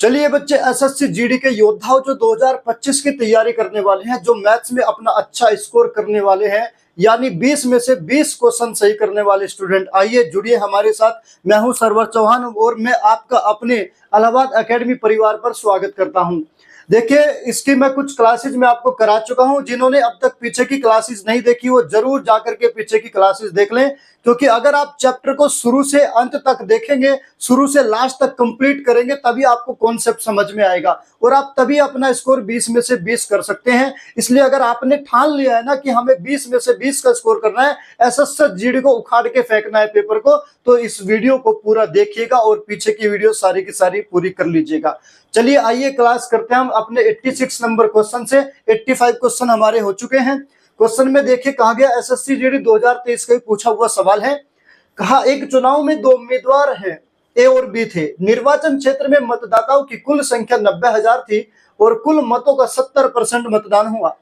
चलिए बच्चे, SSC GD के योद्धाओं जो 2025 की तैयारी करने वाले हैं, जो मैथ्स में अपना अच्छा स्कोर करने वाले हैं, यानी 20 में से 20 क्वेश्चन सही करने वाले स्टूडेंट, आइए जुड़िए हमारे साथ। मैं हूं सरवर चौहान और मैं आपका अपने इलाहाबाद एकेडमी परिवार पर स्वागत करता हूं। देखिए, इसकी मैं कुछ क्लासेज में आपको करा चुका हूं। जिन्होंने अब तक पीछे की क्लासेस नहीं देखी वो जरूर जाकर के पीछे की क्लासेस देख लें, क्योंकि अगर आप चैप्टर को शुरू से अंत तक देखेंगे, शुरू से लास्ट तक कंप्लीट करेंगे, तभी आपको कॉन्सेप्ट समझ में आएगा और आप तभी अपना स्कोर 20 में से 20 कर सकते हैं। इसलिए अगर आपने ठान लिया है ना कि हमें 20 में से 20 का स्कोर करना है, एसएससी जीडी को उखाड़ के फेंकना है पेपर को, तो इस वीडियो को पूरा देखिएगा और पीछे की वीडियो सारी की सारी पूरी कर लीजिएगा। चलिए आइए क्लास करते हैं हम अपने 86 नंबर क्वेश्चन से। 85 क्वेश्चन हमारे हो चुके हैं। क्वेश्चन में देखिए कहा गया, एसएससी जीडी 2023 का पूछा हुआ सवाल है। कहा, एक चुनाव में 2 उम्मीदवार हैं, ए और बी थे। निर्वाचन क्षेत्र में मतदाताओं की कुल संख्या 90,000 थी और कुल मतों का 70% मतदान हुआ।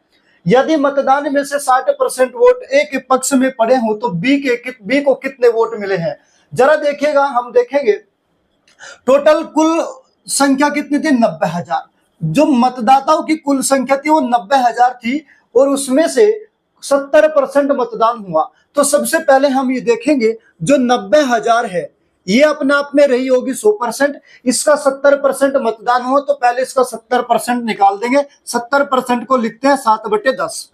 यदि मतदान में से 60% वोट ए के पक्ष में पड़े हो तो बी को कितने वोट मिले हैं? जरा देखिएगा, हम देखेंगे टोटल कुल संख्या कितनी थी? 90,000। जो मतदाताओं की कुल संख्या थी वो 90,000 थी और उसमें से 70% मतदान हुआ। तो सबसे पहले हम ये देखेंगे, जो 90,000 है ये अपने आप में रही होगी 100%, इसका 70% मतदान हुआ, तो पहले इसका 70% निकाल देंगे। 70% को लिखते हैं 7/10।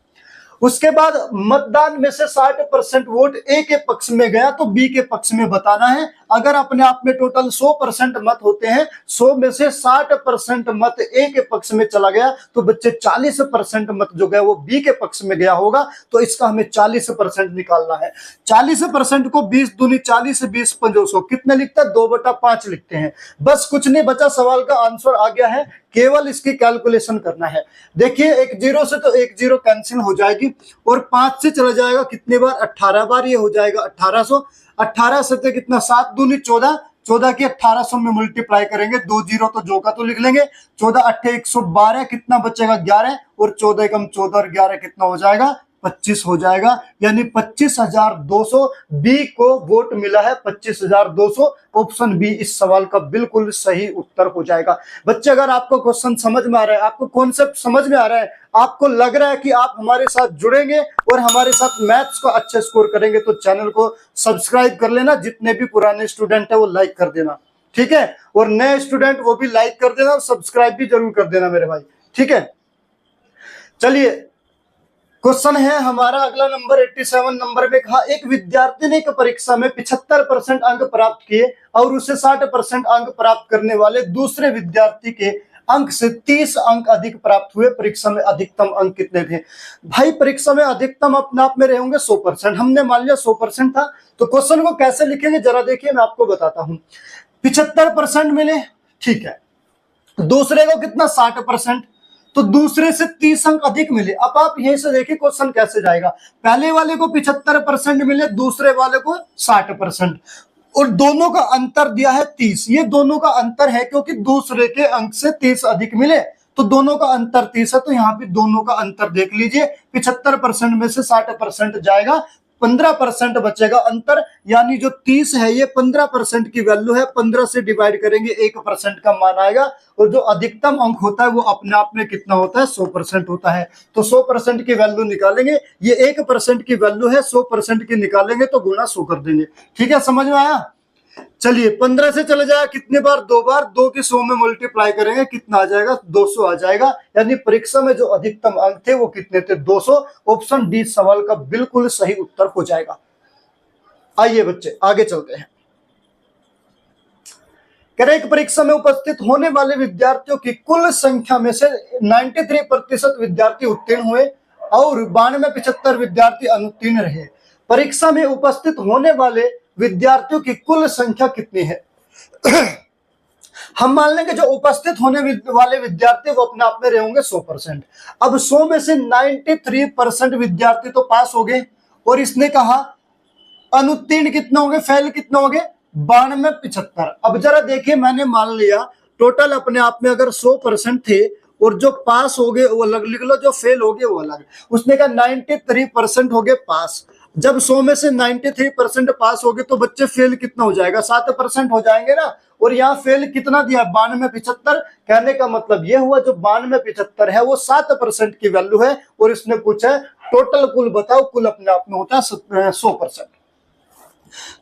उसके बाद मतदान में से 60% वोट ए के पक्ष में गया तो बी के पक्ष में बताना है। अगर अपने आप में टोटल 100% मत होते हैं, 100 में से 60% मत ए के पक्ष में चला गया तो बच्चे 40% मत जो गया वो बी के पक्ष में गया होगा, तो इसका हमें 40% निकालना है। 40% को 20 दूनी 40, 20 पंजों कितने लिखता है? 2/5 लिखते हैं। बस कुछ नहीं बचा, सवाल का आंसर आ गया है, केवल इसकी कैलकुलेशन करना है। देखिए, एक 0 से तो एक 0 कैंसिल हो जाएगी और 5 से चला जाएगा कितने बार? 18 बार, ये हो जाएगा 1800। 18 से तो कितना? 7 दूनी 14, 14 की 1800 में मल्टीप्लाई करेंगे, 2 0 तो जो का तो लिख लेंगे। 14 8 112, कितना बचेगा? 11, और 14 कम 14 और 11 कितना हो जाएगा? 25 हो जाएगा। यानी 25,200 बी को वोट मिला है। 25,200 ऑप्शन बी इस सवाल का बिल्कुल सही उत्तर हो जाएगा। बच्चे, अगर आपको क्वेश्चन समझ में आ रहा है, आपको कॉन्सेप्ट समझ में आ रहा है, आपको लग रहा है कि आप हमारे साथ जुड़ेंगे और हमारे साथ मैथ्स को अच्छे स्कोर करेंगे, तो चैनल को सब्सक्राइब कर लेना। जितने भी पुराने स्टूडेंट है वो लाइक कर देना, ठीक है? और नए स्टूडेंट वो भी लाइक कर देना और सब्सक्राइब भी जरूर कर देना मेरे भाई, ठीक है? चलिए, क्वेश्चन है हमारा अगला नंबर 87 नंबर में। कहा, एक विद्यार्थी ने एक परीक्षा में 75% अंक प्राप्त किए और उसे 60% अंक प्राप्त करने वाले दूसरे विद्यार्थी के अंक से 30 अंक अधिक प्राप्त हुए। परीक्षा में अधिकतम अंक कितने थे? भाई, परीक्षा में अधिकतम अपने आप में रहेंगे 100%। हमने मान लिया 100% था, तो क्वेश्चन को कैसे लिखेंगे जरा देखिए, मैं आपको बताता हूं। 75% मिले, ठीक है। दूसरे को कितना? 60%, तो दूसरे से 30 अंक अधिक मिले। अब आप यहीं से देखिए क्वेश्चन कैसे जाएगा। पहले वाले को 75% मिले, दूसरे वाले को 60%, और दोनों का अंतर दिया है 30। ये दोनों का अंतर है क्योंकि दूसरे के अंक से 30 अधिक मिले, तो दोनों का अंतर 30 है। तो यहाँ पे दोनों का अंतर देख लीजिए। 75% में से 60% जाएगा, 15% बचेगा अंतर। यानी जो 30 है ये 15% की वैल्यू है। 15 से डिवाइड करेंगे 1% का मान आएगा, और जो अधिकतम अंक होता है वो अपने आप में कितना होता है? 100% होता है। तो 100% की वैल्यू निकालेंगे। ये 1% की वैल्यू है, 100% की निकालेंगे तो गुना 100 कर देंगे। ठीक है, समझ में आया? चलिए, 15 से चले जाएगा कितने बार? 2 बार। 2 के 100 में मल्टीप्लाई करेंगे, कितना आ जाएगा? 200 आ जाएगा। यानी परीक्षा में जो अधिकतम अंक थे वो कितने थे? 200। ऑप्शन डी सवाल का बिल्कुल सही उत्तर हो जाएगा। आइए बच्चे आगे चलते हैं। कह रहे, एक परीक्षा में उपस्थित होने वाले विद्यार्थियों की कुल संख्या में से 93% विद्यार्थी उत्तीर्ण हुए और 92-75 विद्यार्थी अनुत्तीर्ण रहे। परीक्षा में उपस्थित होने वाले विद्यार्थियों की कुल संख्या कितनी है? हम मान लेंगे जो उपस्थित होने वाले विद्यार्थी वो अपने आप में रहेंगे 100%। अब 100 में से 93% विद्यार्थी तो पास हो गए, और इसने कहा अनुत्तीर्ण कितने होंगे? फेल कितने होंगे? 92-75। अब जरा देखिए, मैंने मान लिया टोटल अपने आप में अगर 100% थे और जो पास हो गए वो अलग लिख लो, जो फेल हो गए वो अलग। उसने कहा 93% हो गए पास, जब 100 में से 93% पास हो गए तो बच्चे फेल कितना हो जाएगा, 7% हो जाएंगे ना। और यहाँ फेल कितना दिया, 9275। कहने का मतलब ये हुआ जो 9275 है वो 7% की वैल्यू है। और इसने पूछा है टोटल कुल बताओ, कुल अपने आप में होता है 100%।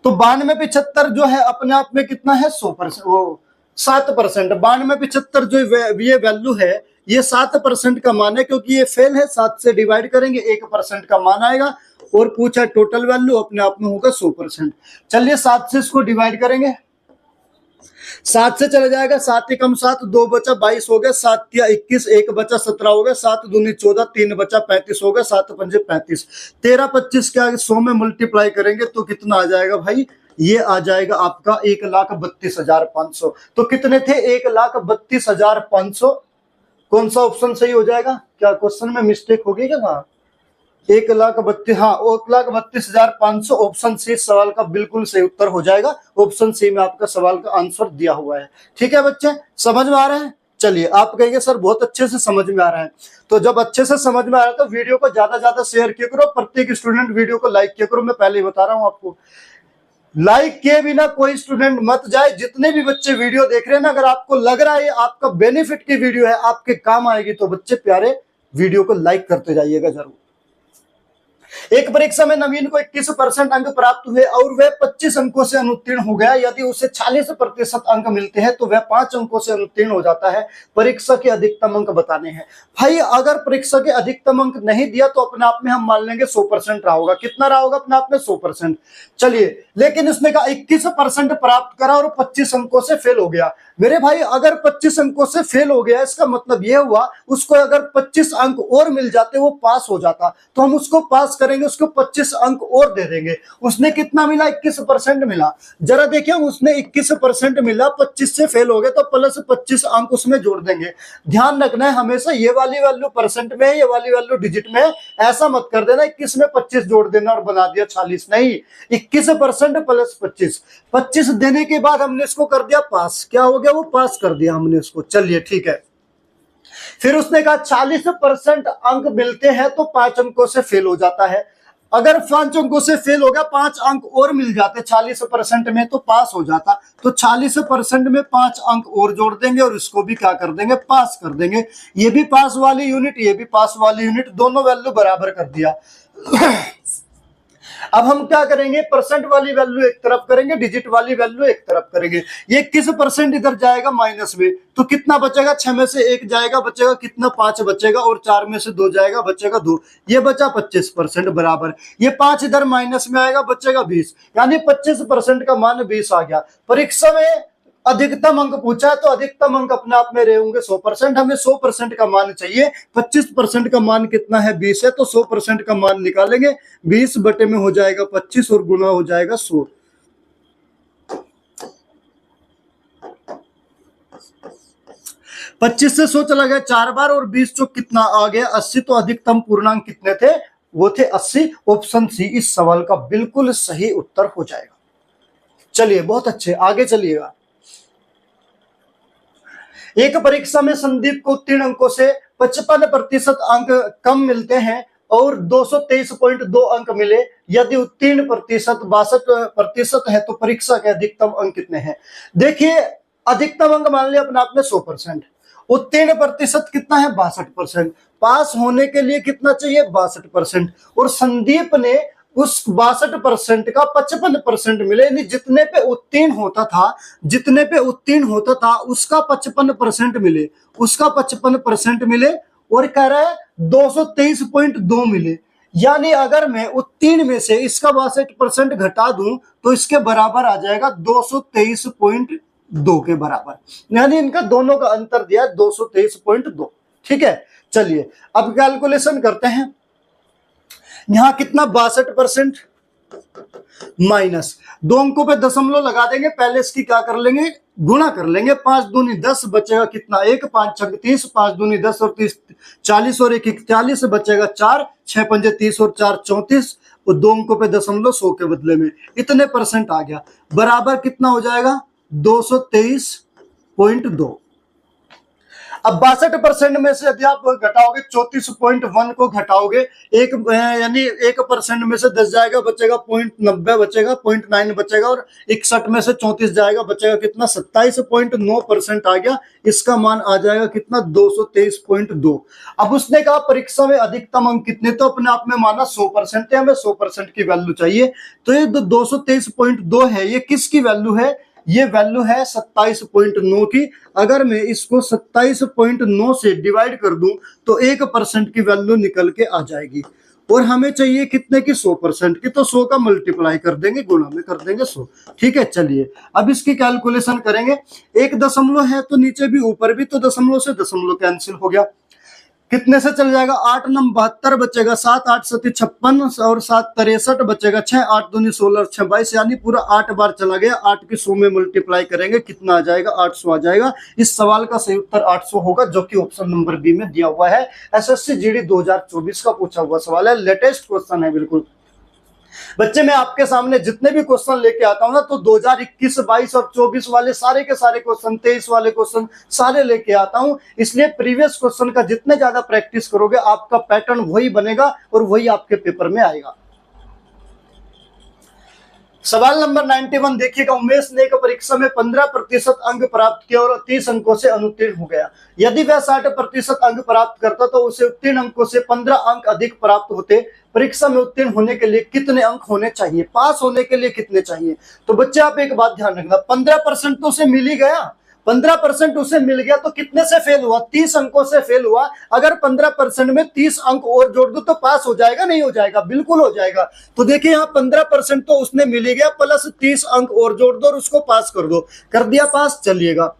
तो 9275 जो है अपने आप में कितना है, 100%, वो 7%। 9275 जो ये वैल्यू है ये 7% का मान है, क्योंकि ये फेल है। 7 से डिवाइड करेंगे 1% का मान आएगा। और पूछा टोटल वैल्यू अपने आप में होगा 100%। चलिए 7 से इसको डिवाइड करेंगे, 7 से चला जाएगा, 7 ही कम 7, 2 बचा 22 हो गया, 7 या 21, 1 बचा 17 हो गया, 7 दूनी 14, 3 बचा 35 हो गया, 7 पंजे 35, 13 25 के आगे 100 में मल्टीप्लाई करेंगे तो कितना आ जाएगा भाई, ये आ जाएगा आपका 1,32,500। तो कितने थे, 1,32,500। कौन सा ऑप्शन सही हो जाएगा, क्या क्वेश्चन में मिस्टेक होगी क्या, हाँ 1,32,000, हाँ 1,32,500 ऑप्शन सी सवाल का बिल्कुल सही उत्तर हो जाएगा। ऑप्शन सी में आपका सवाल का आंसर दिया हुआ है। ठीक है बच्चे, समझ में आ रहे हैं। चलिए आप कहेंगे सर बहुत अच्छे से समझ में आ रहा है, तो जब अच्छे से समझ में आ रहा है तो वीडियो को ज्यादा ज्यादा शेयर किया करो, प्रत्येक स्टूडेंट वीडियो को लाइक किया करो। मैं पहले ही बता रहा हूं आपको, लाइक किए बिना कोई स्टूडेंट मत जाए। जितने भी बच्चे वीडियो देख रहे हैं ना, अगर आपको लग रहा है आपका बेनिफिट की वीडियो है, आपके काम आएगी, तो बच्चे प्यारे वीडियो को लाइक करते जाइएगा जरूर। एक परीक्षा में नवीन को 21% अंक प्राप्त हुए और वह 25 अंकों से अनुत्तीर्ण हो गया। यदि उसे 40% अंक मिलते हैं तो वह 5 अंकों से अनुत्तीर्ण हो जाता है। परीक्षा के अधिकतम अंक बताने हैं। भाई अगर परीक्षा के अधिकतम अंक नहीं दिया तो अपने आप में हम मान लेंगे 100% रहा होगा। कितना रहा होगा अपने आप में, 100%। चलिए, लेकिन उसने कहा 21% प्राप्त करा और 25 अंकों से फेल हो गया। मेरे भाई अगर 25 अंकों से फेल हो गया, इसका मतलब यह हुआ उसको अगर 25 अंक और मिल जाते वो पास हो जाता, तो हम उसको पास करेंगे, उसको 25 अंक और दे देंगे। उसने कितना मिला, 21% मिला। जरा देखिए, उसने 21% मिला, 25 से फेल हो गए तो प्लस 25 अंक उसमें जोड़ देंगे। ध्यान रखना है हमेशा ये वाली वैल्यू परसेंट में है, ये वाली वैल्यू डिजिट में है। ऐसा मत कर देना 21 में 25 जोड़ देना और बना दिया 40, नहीं, 21% प्लस 25। 25 देने के बाद हमने इसको कर दिया पास। क्या हो गया, वो पास कर दिया हमने उसको। चलिए ठीक है, फिर उसने कहा 40% अंक मिलते हैं तो 5 अंकों से फेल हो जाता है। अगर 5 अंकों से फेल हो गया, 5 अंक और मिल जाते 40% में तो पास हो जाता। तो 40% में 5 अंक और जोड़ देंगे और इसको भी क्या कर देंगे, पास कर देंगे। ये भी पास वाली यूनिट, ये भी पास वाली यूनिट, दोनों वैल्यू बराबर कर दिया। अब हम क्या करेंगे, परसेंट वाली वैल्यू एक तरफ करेंगे, डिजिट वाली वैल्यू एक तरफ करेंगे। ये किस परसेंट इधर जाएगा माइनस में, तो कितना बचेगा, 6 में से 1 जाएगा, बचेगा कितना, 5 बचेगा, और 4 में से 2 जाएगा, बचेगा 2। ये बचा 25% बराबर। ये 5 इधर माइनस में आएगा, बचेगा 20, यानी 25% का मान 20 आ गया। परीक्षा में अधिकतम अंक पूछा है तो अधिकतम अंक अपने आप में रहे होंगे 100%। हमें 100% का मान चाहिए। 25% का मान कितना है, 20 है, तो 100% का मान निकालेंगे। 20 बटे में हो जाएगा 25 और गुना हो जाएगा 100। पच्चीस से 100 चला गया 4 बार और 20 चौक कितना आ गया, 80। तो अधिकतम पूर्णांक कितने थे, वो थे 80। ऑप्शन सी इस सवाल का बिल्कुल सही उत्तर हो जाएगा। चलिए बहुत अच्छे, आगे चलिएगा। एक परीक्षा में संदीप को उत्तीर्ण अंकों से 55% अंक कम मिलते हैं और 223.2 अंक मिले। यदि उत्तीर्ण प्रतिशत 62% है तो परीक्षा के अधिकतम अंक कितने हैं। देखिए, अधिकतम अंक मान लिया अपने आप में 100%, उत्तीर्ण प्रतिशत कितना है, 62%। पास होने के लिए कितना चाहिए, 62%। और संदीप ने उस 62% का 55% मिले, यानी जितने पे उत्तीर्ण होता था, जितने पे उत्तीर्ण होता था उसका 55% मिले, उसका 55% मिले। और कह रहा है 223.2 मिले। यानी अगर मैं उत्तीर्ण में से इसका 62% घटा दूं तो इसके बराबर आ जाएगा 223.2 के बराबर। यानी इनका दोनों का अंतर दिया 223.2। ठीक है, चलिए अब कैलकुलेशन करते हैं। यहां कितना, 62% माइनस 2 अंकों पे दशमलव लगा देंगे। पहले इसकी क्या कर लेंगे, गुणा कर लेंगे। 5 दूनी 10, बचेगा कितना, 1, 5 छक 30, 5 दूनी 10 और 30 40 और 1 41, बचेगा 4, 6 पंजे 30 और 4 34, और 2 अंकों पे दशमलव 100 के बदले में इतने परसेंट आ गया। बराबर कितना हो जाएगा, 223.2। अब 62% में से यदि आप घटाओगे 34.1 को घटाओगे एक यानी 1% में से 10 जाएगा, बचेगा 0.90 बचेगा, 0.9 बचेगा, और 61 में से 34 जाएगा, बचेगा कितना 27.9% आ गया। इसका मान आ जाएगा कितना 223.2। अब उसने कहा परीक्षा में अधिकतम अंक कितने, तो अपने आप में माना 100% है, हमें 100% की वैल्यू चाहिए। तो ये 223.2 है, ये किसकी वैल्यू है, ये वैल्यू है 27.9 की। अगर मैं इसको 27.9 से डिवाइड कर दूं तो 1% की वैल्यू निकल के आ जाएगी, और हमें चाहिए कितने की 100% की, तो 100 का मल्टीप्लाई कर देंगे, गुणा में कर देंगे 100। ठीक है, चलिए अब इसकी कैलकुलेशन करेंगे। एक दशमलव है तो नीचे भी ऊपर भी, तो दशमलव से दशमलव कैंसिल हो गया, कितने से चल जाएगा 8 9 72 बचेगा, 7 8 7 56 और 7 63 बचेगा, 6 8 2 16 6 22, यानी पूरा 8 बार चला गया। 8 की 100 में मल्टीप्लाई करेंगे, कितना आ जाएगा 800 आ जाएगा। इस सवाल का सही उत्तर 800 होगा, जो कि ऑप्शन नंबर बी में दिया हुआ है। एसएससी जीडी 2024 का पूछा हुआ सवाल है, लेटेस्ट क्वेश्चन है बिल्कुल। बच्चे मैं आपके सामने जितने भी क्वेश्चन लेके आता हूं ना, तो 2021 22 और 24 वाले सारे के सारे क्वेश्चन, 23 वाले क्वेश्चन सारे लेके आता हूं। इसलिए प्रीवियस क्वेश्चन का जितने ज्यादा प्रैक्टिस करोगे आपका पैटर्न वही बनेगा और वही आपके पेपर में आएगा। सवाल नंबर 91 देखिएगा, उमेश ने एक परीक्षा में 15% अंक प्राप्त किया और 30 अंकों से अनुत्तीर्ण हो गया। यदि वह 60% अंक प्राप्त करता तो उसे उत्तीर्ण अंकों से 15 अंक अधिक प्राप्त होते। परीक्षा में उत्तीर्ण होने के लिए कितने अंक होने चाहिए, पास होने के लिए कितने चाहिए? तो बच्चे आप एक बात ध्यान रखना, 15% तो उसे मिल ही गया, 15% उसे मिल गया, तो कितने से फेल हुआ, 30 अंकों से फेल हुआ। अगर 15% में 30 अंक और जोड़ दो तो पास हो जाएगा, नहीं हो जाएगा? बिल्कुल हो जाएगा। तो देखिए यहाँ 15% तो उसने मिल ही गया, प्लस 30 अंक और जोड़ दो और उसको पास कर दो, कर दिया पास। चलिएगा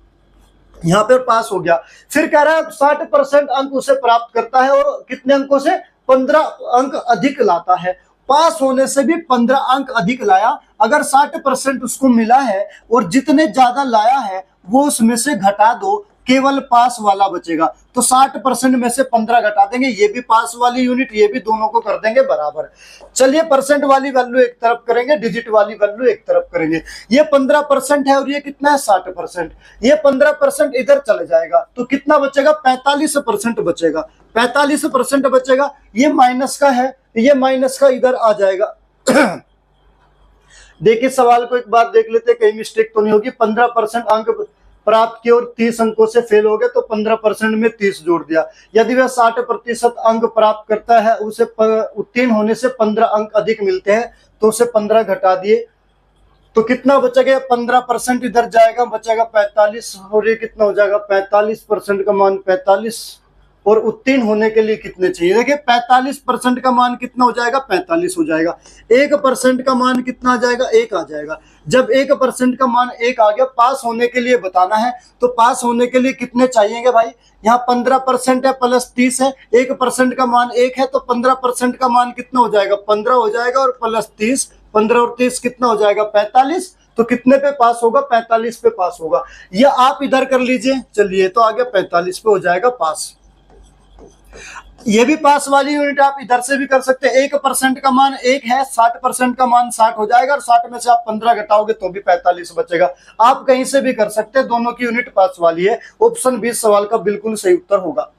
यहाँ पर पास हो गया। फिर कह रहा है 60% अंक उसे प्राप्त करता है और कितने अंकों से, 15 अंक अधिक लाता है। पास होने से भी 15 अंक अधिक लाया। अगर 60% उसको मिला है और जितने ज्यादा लाया है वो उसमें से घटा दो, केवल पास वाला बचेगा। तो 60% में से 15 घटा देंगे, ये भी पास वाली यूनिट, ये भी, दोनों को कर देंगे बराबर। चलिए परसेंट वाली वैल्यू एक तरफ करेंगे, डिजिट वाली वैल्यू एक तरफ करेंगे। ये 15% है और ये कितना है 60%। ये 15% इधर चले जाएगा तो कितना बचेगा, 45% बचेगा। 45% बचेगा, ये माइनस का है, ये माइनस का इधर आ जाएगा। देखिए सवाल को एक बार देख लेते हैं, कहीं मिस्टेक तो नहीं होगी। 15% अंक प्राप्त किए और 30 अंकों से फेल हो गए, तो 15% में 30 जोड़ दिया। यदि वह 60% अंक प्राप्त करता है, उसे उत्तीर्ण होने से 15 अंक अधिक मिलते हैं, तो उसे 15 घटा दिए, तो कितना बचेगा, 15% इधर जाएगा, बचेगा 45, और ये कितना हो जाएगा 45% का मान 45, और उत्तीर्ण होने के लिए कितने चाहिए? देखिए 45% का मान कितना हो जाएगा, 45 हो जाएगा। 1% का मान कितना आ जाएगा, 1 आ जाएगा। जब 1% का मान 1 आ गया, पास होने के लिए बताना है, तो पास होने के लिए कितने चाहिए भाई? यहाँ 15% है प्लस 30 है, 1% का मान 1 है, तो 15% का मान कितना हो जाएगा, 15 हो जाएगा, और प्लस 30, 15 और 30 कितना हो जाएगा 45। तो कितने पे पास होगा, 45 पे पास होगा। या आप इधर कर लीजिए, चलिए तो आ गया 45 पे हो जाएगा पास। ये भी पास वाली यूनिट आप इधर से भी कर सकते हैं। 1% का मान 1 है, 60% का मान 60 हो जाएगा, और 60 में से आप 15 घटाओगे तो भी 45 बचेगा। आप कहीं से भी कर सकते हैं, दोनों की यूनिट पास वाली है। ऑप्शन 20 सवाल का बिल्कुल सही उत्तर होगा।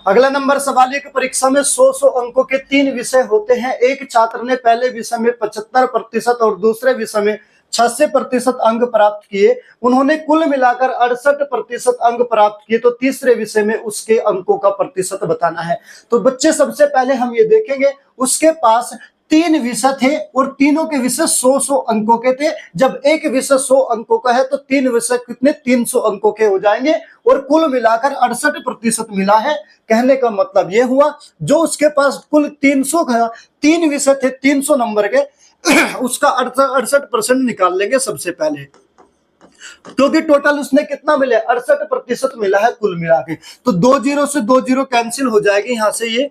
अगला नंबर सवाल, एक परीक्षा में 100 अंकों के 3 विषय होते हैं। एक छात्र ने पहले विषय में 75% और दूसरे विषय में 86% अंक प्राप्त किए। उन्होंने कुल मिलाकर 68% अंक प्राप्त किए, तो तीसरे विषय में उसके अंकों का प्रतिशत बताना है। तो बच्चे सबसे पहले हम ये देखेंगे, उसके पास 3 विषय थे और तीनों के विषय 100 अंकों के थे। जब एक विषय 100 अंकों का है तो 3 विषय कितने, 300 अंकों के हो जाएंगे, और कुल मिलाकर 68% मिला है। कहने का मतलब यह हुआ, जो उसके पास कुल 300 का 3 विषय थे 300 नंबर के, उसका 68% निकाल लेंगे सबसे पहले, क्योंकि टोटल उसने कितना मिला, 68% मिला है कुल मिला के। तो 2 0 से 2 0 कैंसिल हो जाएगी, यहां से ये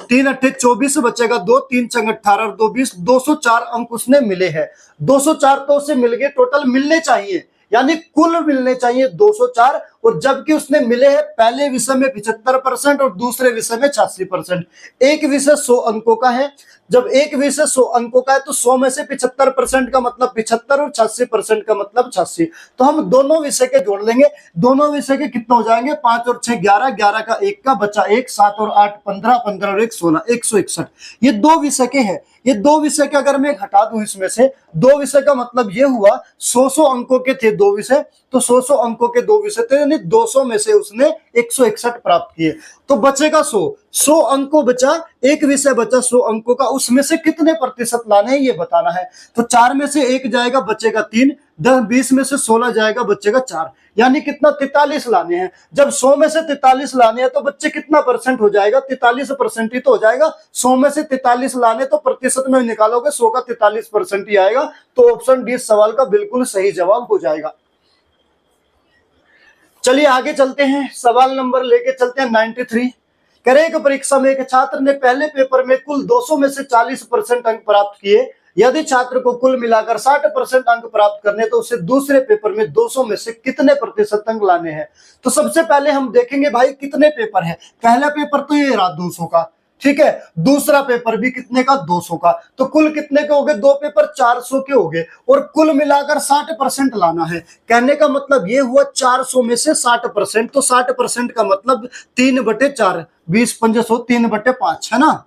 3 8 24 बचेगा, 2 3 6 18 और 2 20, 204 अंक उसने मिले हैं। 204 तो उसे मिल गए, टोटल मिलने चाहिए, यानी कुल मिलने चाहिए 204, और जबकि उसने मिले हैं पहले विषय में 75% और दूसरे विषय में 86%। एक विषय 100 अंकों का है, जब एक विषय 100 अंकों का है तो 100 में से 75% का मतलब 75 और 86% का मतलब 86। तो हम दोनों विषय के जोड़ लेंगे, दोनों विषय के कितना हो जाएंगे, 5 और 6 11, 11 का 1 का बचा 1, 7 और 8 15, 15 और 1 16, 161। ये दो विषय के हैं। ये दो विषय के अगर मैं घटा दूं इसमें से, दो विषय का मतलब ये हुआ 100 अंकों के थे दो विषय, तो 100 अंकों के दो विषय थे, यानी 200 में से उसने 161 प्राप्त किए, तो बचेगा 100 अंकों बचा, एक विषय बचा 100 अंकों का, उसमें से कितने प्रतिशत लाने हैं ये बताना है। तो 4 में से 1 जाएगा बचेगा 3, 10 20 में से 16 जाएगा बचेगा 4, यानी कितना 43 लाने हैं। जब 100 में से 43 लाने हैं तो बच्चे कितना परसेंट हो जाएगा, 43% ही तो हो जाएगा। 100 में से 43 लाने तो प्रतिशत में निकालोगे 100 का 43% ही आएगा, तो ऑप्शन डी सवाल का बिल्कुल सही जवाब हो जाएगा। चलिए आगे चलते हैं, सवाल नंबर लेके चलते हैं 93। कह रहे एक परीक्षा में एक छात्र ने पहले पेपर में कुल 200 में से 40% अंक प्राप्त किए, यदि छात्र को कुल मिलाकर 60% अंक प्राप्त करने तो उसे दूसरे पेपर में 200 में से कितने प्रतिशत अंक लाने हैं। तो सबसे पहले हम देखेंगे भाई कितने पेपर है। पहला पेपर तो ये रहा 200 का, ठीक है, दूसरा पेपर भी कितने का 200 का, तो कुल कितने के हो गए, दो पेपर 400 के हो गए, और कुल मिलाकर 60% लाना है। कहने का मतलब ये हुआ 400 में से 60%, तो 60% का मतलब 3/4, 20 पंजे 100, 3/5 है ना,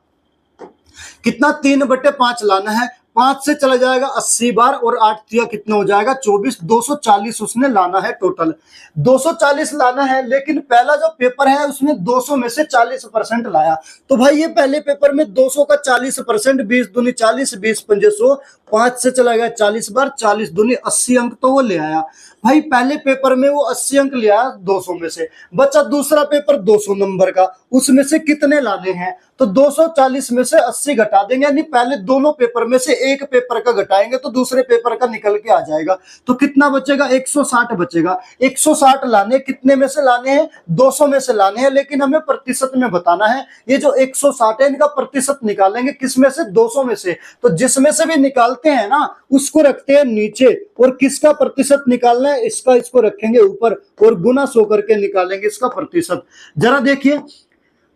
कितना 3/5 लाना है। 5 से चला जाएगा 80 बार, और 8 दिया कितना हो जाएगा 24, 240 उसने लाना है टोटल, 240 लाना है। लेकिन पहला जो पेपर है उसमें 200 में से 40% लाया, तो भाई ये पहले पेपर में 200 का 40%, 20 दूनी 40, 20 पंजे 100, 5 से चला गया 40 बार, 40 दूनी 80 अंक तो वो ले आया। भाई पहले पेपर में वो 80 अंक लिया 200 में से, बचा दूसरा पेपर 200 नंबर का, उसमें से कितने लाने हैं, तो 240 में से 80 घटा देंगे, यानी पहले दोनों पेपर में से एक पेपर का घटाएंगे तो दूसरे पेपर का निकल के आ जाएगा, तो कितना बचेगा 160 बचेगा। 160 लाने कितने में से लाने हैं, 200 में से लाने हैं, लेकिन हमें प्रतिशत में बताना है। ये जो 160 है इनका प्रतिशत निकालेंगे किसमें से, 200 में से, तो जिसमें से भी निकालते हैं ना उसको रखते हैं नीचे, और किसका प्रतिशत निकालना है, इसका इसको रखेंगे ऊपर, और गुना 100 करके निकालेंगे इसका प्रतिशत। जरा देखिए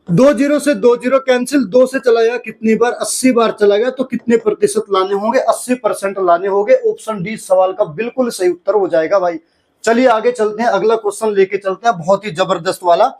2 0 से 2 0 कैंसिल, 2 से चला गया कितनी बार, 80 बार चला गया, तो कितने प्रतिशत लाने होंगे, 80% लाने होंगे। ऑप्शन डी सवाल का बिल्कुल सही उत्तर हो जाएगा भाई। चलिए आगे चलते हैं, अगला क्वेश्चन लेके चलते हैं, बहुत ही जबरदस्त वाला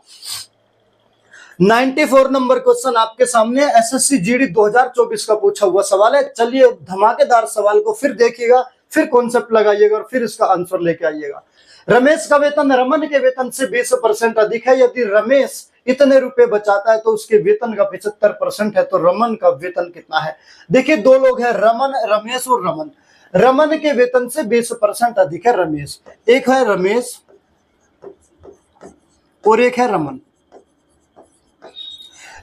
94 नंबर क्वेश्चन आपके सामने एसएससी जीडी 2024 का पूछा हुआ सवाल है। चलिए धमाकेदार सवाल को फिर देखिएगा, फिर कॉन्सेप्ट लगाइएगा और फिर इसका आंसर लेके आइएगा। रमेश का वेतन रमन के वेतन से 20% अधिक है, यदि रमेश इतने रुपए बचाता है तो उसके वेतन का 75% है, तो रमन का वेतन कितना है। देखिए दो लोग हैं, रमन, रमेश और रमन। रमन के वेतन से 20% अधिक है रमेश, एक है रमेश और एक है रमन।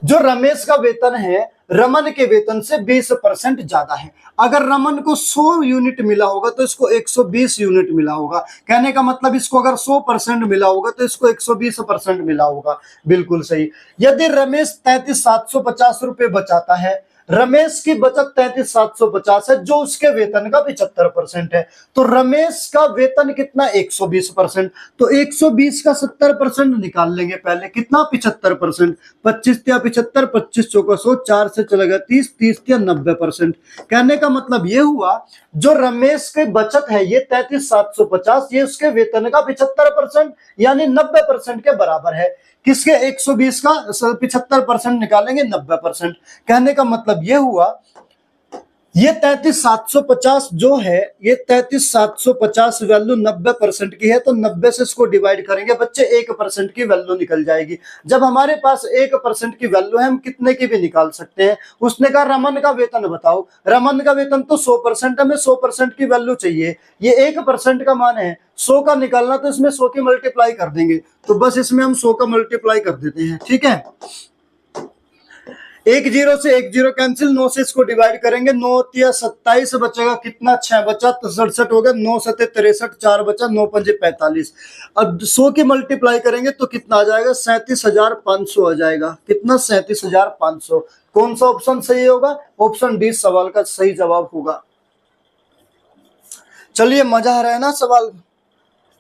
जो रमेश का वेतन है रमन के वेतन से 20% ज्यादा है। अगर रमन को 100 यूनिट मिला होगा तो इसको 120 यूनिट मिला होगा, कहने का मतलब इसको अगर 100% मिला होगा तो इसको 120% मिला होगा, बिल्कुल सही। यदि रमेश 33,750 रुपए बचाता है, रमेश की बचत 33,750 है, जो उसके वेतन का 75% है, तो रमेश का वेतन कितना 120%, तो 120 का 70% निकाल लेंगे पहले, कितना 75%, 25 या 75, 25 चौका 100, 4 से चला गया 30, 30 या 90%। कहने का मतलब ये हुआ जो रमेश की बचत है ये 33,750, ये उसके वेतन का 75% यानी 90% के बराबर है। किसके 120 का 75% निकालेंगे 90%। कहने का मतलब ये हुआ ये 33,750 जो है, ये 33,750 वैल्यू 90% की है, तो 90 से इसको डिवाइड करेंगे बच्चे 1% की वैल्यू निकल जाएगी। जब हमारे पास 1% की वैल्यू है हम कितने की भी निकाल सकते हैं। उसने कहा रमन का वेतन बताओ, रमन का वेतन तो 100% है, हमें 100% की वैल्यू चाहिए, ये 1% का मान है, 100 का निकालना तो इसमें 100 की मल्टीप्लाई कर देंगे, तो बस इसमें हम 100 का मल्टीप्लाई कर देते हैं, ठीक है। 1 0 से 1 0 कैंसिल, 9 से इसको डिवाइड करेंगे, 9 तिया 27 बचेगा, कितना 6 बचा तो 67 हो गया, 9 7 63, 4 बचा, 9 पंजे 45। अब 100 की मल्टीप्लाई करेंगे तो कितना आ जाएगा 37,500 आ जाएगा, कितना 37,500। कौन सा ऑप्शन सही होगा, ऑप्शन डी सवाल का सही जवाब होगा। चलिए मजा आ रहा है ना सवाल,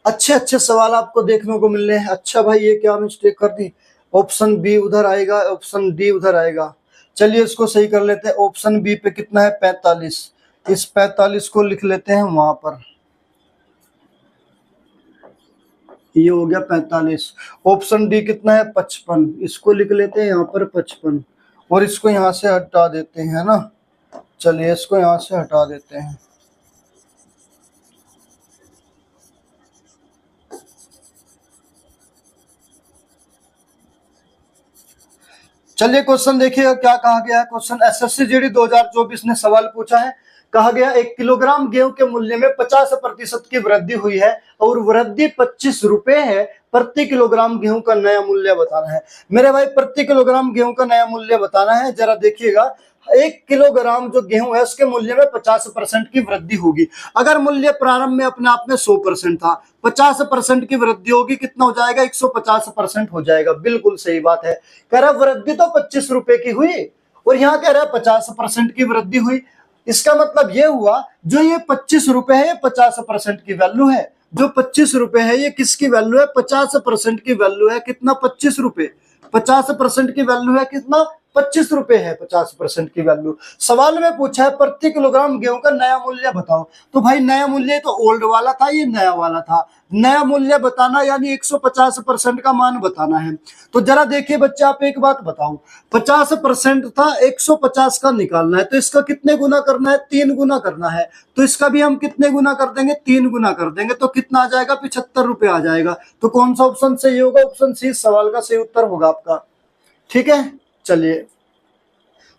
अच्छे अच्छे सवाल आपको देखने को मिल रहे हैं। अच्छा भाई ये क्या मिस्टेक कर दी, ऑप्शन बी उधर आएगा, ऑप्शन डी उधर आएगा। चलिए इसको सही कर लेते हैं। ऑप्शन बी पे कितना है 45, इस 45 को लिख लेते हैं वहां पर, ये हो गया 45। ऑप्शन डी कितना है 55, इसको लिख लेते हैं यहाँ पर 55, और इसको यहाँ से हटा देते हैं ना। चलिए इसको यहाँ से हटा देते हैं। चलिए क्वेश्चन देखिएगा क्या कहा गया है। क्वेश्चन एसएससी जीडी 2024 ने सवाल पूछा है। कहा गया 1 किलोग्राम गेहूं के मूल्य में 50% की वृद्धि हुई है और वृद्धि 25 रुपए है। प्रति किलोग्राम गेहूं का नया मूल्य बताना है। मेरे भाई प्रति किलोग्राम गेहूं का नया मूल्य बताना है। जरा देखिएगा 1 किलोग्राम जो गेहूं है उसके मूल्य में 50% की वृद्धि होगी। अगर मूल्य प्रारंभ में अपने आप में 100% था, 50% की वृद्धि होगी, कितना हो जाएगा 150% हो जाएगा। बिल्कुल सही बात है। कह रहा वृद्धि तो 25 रुपए की हुई और यहाँ कह रहा है 50% की वृद्धि हुई। इसका मतलब ये हुआ जो ये 25 रुपए है ये 50% की वैल्यू है। जो 25 रुपए है ये किसकी वैल्यू है 50% की वैल्यू है। कितना 25 रुपए, 50% की वैल्यू है कितना 25 रुपए है 50% की वैल्यू। सवाल में पूछा है प्रति किलोग्राम गेहूं का नया मूल्य बताओ। तो भाई नया मूल्य तो ओल्ड वाला था, ये नया वाला था। नया मूल्य बताना यानी 150% का मान बताना है। तो जरा देखिए बच्चे आप एक बात बताओ, 50% था 150 का निकालना है तो इसका कितने गुना करना है 3 गुना करना है। तो इसका भी हम कितने गुना कर देंगे 3 गुना कर देंगे तो कितना आ जाएगा 75 रुपए आ जाएगा। तो कौन सा ऑप्शन सही होगा, ऑप्शन सी सवाल का सही उत्तर होगा आपका। ठीक है चलिए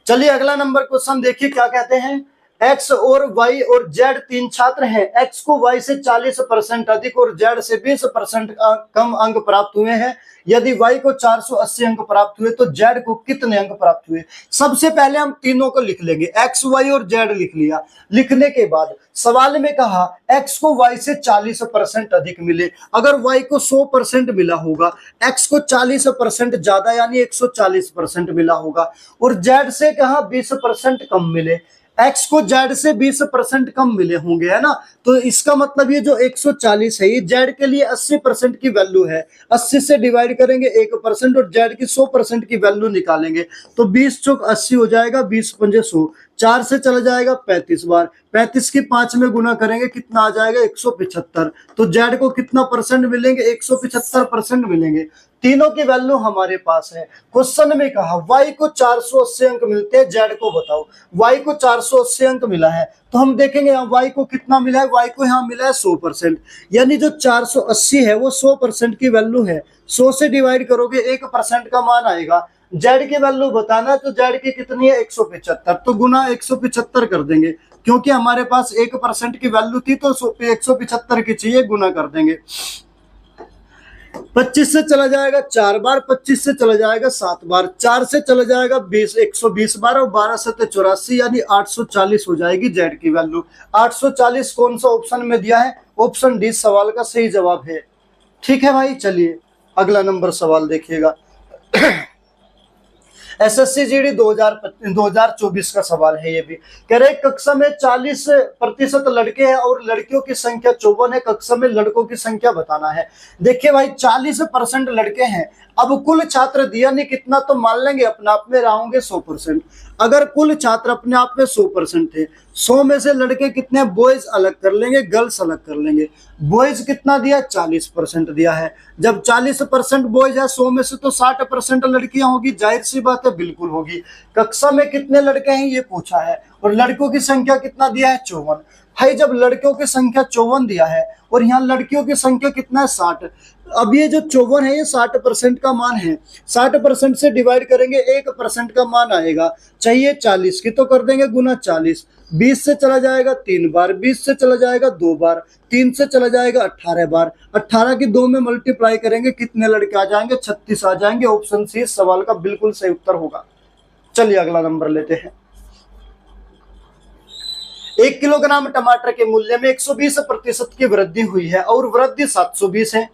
चलिए अगला नंबर क्वेश्चन देखिए क्या कहते हैं। एक्स और वाई और जेड 3 छात्र हैं। एक्स को वाई से 40% अधिक और जेड से 20% कम अंक प्राप्त हुए हैं। यदि वाई को 480 अंक प्राप्त हुए तो जेड को कितने अंक प्राप्त हुए। सबसे पहले हम तीनों को लिख लेंगे, एक्स वाई और जेड लिख लिया। लिखने के बाद सवाल में कहा एक्स को वाई से 40% अधिक मिले। अगर वाई को 100% मिला होगा, एक्स को 40% ज्यादा यानी 140% मिला होगा, और जेड से कहा 20% कम मिले। एक्स को जेड से 20% कम मिले होंगे है ना। तो इसका मतलब ये जो 140 है ये जेड के लिए 80% की वैल्यू है। 80 से डिवाइड करेंगे 1% और जेड की 100% की वैल्यू निकालेंगे तो 20 चौक 80 हो जाएगा, 20 पंजे 100, 4 से चला जाएगा 35 बार, 35 की 5 में गुना करेंगे कितना आ जाएगा 175। तो जेड को कितना परसेंट मिलेंगे 175% मिलेंगे। तीनों की वैल्यू हमारे पास है। क्वेश्चन में कहा y को 480 अंक मिलते हैं, जेड को बताओ। y को 480 अंक मिला है तो हम देखेंगे यहाँ y को कितना मिला है, y को यहाँ मिला है 100%, यानी जो 480 है वो 100% की वैल्यू है। 100 से डिवाइड करोगे 1% का मान आएगा। जेड की वैल्यू बताना है तो जेड की कितनी है 175, तो गुना 175 कर देंगे क्योंकि हमारे पास 1% की वैल्यू थी तो 175 की चाहिए, गुना कर देंगे। 25 से चला जाएगा 4 बार, 25 से चला जाएगा 7 बार, 4 से चला जाएगा 20 120 बार और 12 से 84 यानी 840 हो जाएगी जेड की वैल्यू। 840 कौन सा ऑप्शन में दिया है, ऑप्शन डी सवाल का सही जवाब है। ठीक है भाई चलिए अगला नंबर सवाल देखिएगा। एसएससी जीडी 2024 का सवाल है। ये भी कह रहे कक्षा में 40% लड़के हैं और लड़कियों की संख्या 54 है। कक्षा में लड़कों की संख्या बताना है। देखिए भाई 40% लड़के हैं, अब कुल छात्र दिया नहीं कितना तो मान लेंगे अपने आप में रहोगे 100%। अगर कुल छात्र अपने आप में 100% थे, 100 में से लड़के कितने बॉयज अलग कर लेंगे, गर्ल्स अलग कर लेंगे। बॉयज कितना दिया 40% दिया है। जब 40% बॉयज है 100 में से तो 60% लड़कियां होगी, जाहिर सी बात है बिल्कुल होगी। कक्षा में कितने लड़के हैं ये पूछा है और लड़कों की संख्या कितना दिया है 54। भाई जब लड़कियों की संख्या 54 दिया है और यहाँ लड़कियों की संख्या कितना है 60, अब ये जो 54 है ये 60% का मान है। 60% से डिवाइड करेंगे 1% का मान आएगा, चाहिए 40 की तो कर देंगे गुना 40। 20 से चला जाएगा 3 बार, 20 से चला जाएगा 2 बार, 3 से चला जाएगा 18 बार, 18 की 2 में मल्टीप्लाई करेंगे कितने लड़के आ जाएंगे 36 आ जाएंगे। ऑप्शन सी सवाल का बिल्कुल सही उत्तर होगा। चलिए अगला नंबर लेते हैं। 1 किलोग्राम टमाटर के मूल्य में 120% की वृद्धि हुई है और वृद्धि 720 है।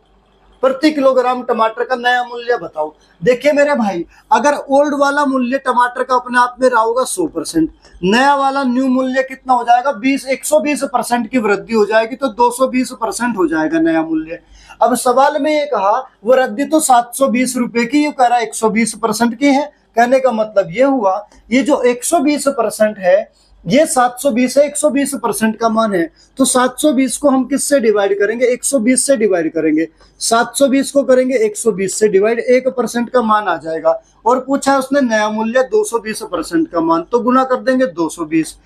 प्रति किलोग्राम टमाटर का नया मूल्य बताओ। देखिए मेरे भाई, अगर ओल्ड वाला मूल्य टमाटर का अपने आप में रहा होगा 100%, नया वाला न्यू मूल्य कितना हो जाएगा 120% की वृद्धि हो जाएगी, तो 220% हो जाएगा नया मूल्य। अब सवाल में ये कहा वृद्धि तो 720 रुपए की, ये कह रहा है 120% की है। कहने का मतलब ये हुआ ये जो 120% है ये 720 है, 120% का मान है, तो 720 को हम किससे डिवाइड करेंगे 120 से डिवाइड करेंगे। 720 को करेंगे 120 से डिवाइड, 1% का मान आ जाएगा। और पूछा है उसने नया मूल्य 220% का मान, तो गुना कर देंगे 220।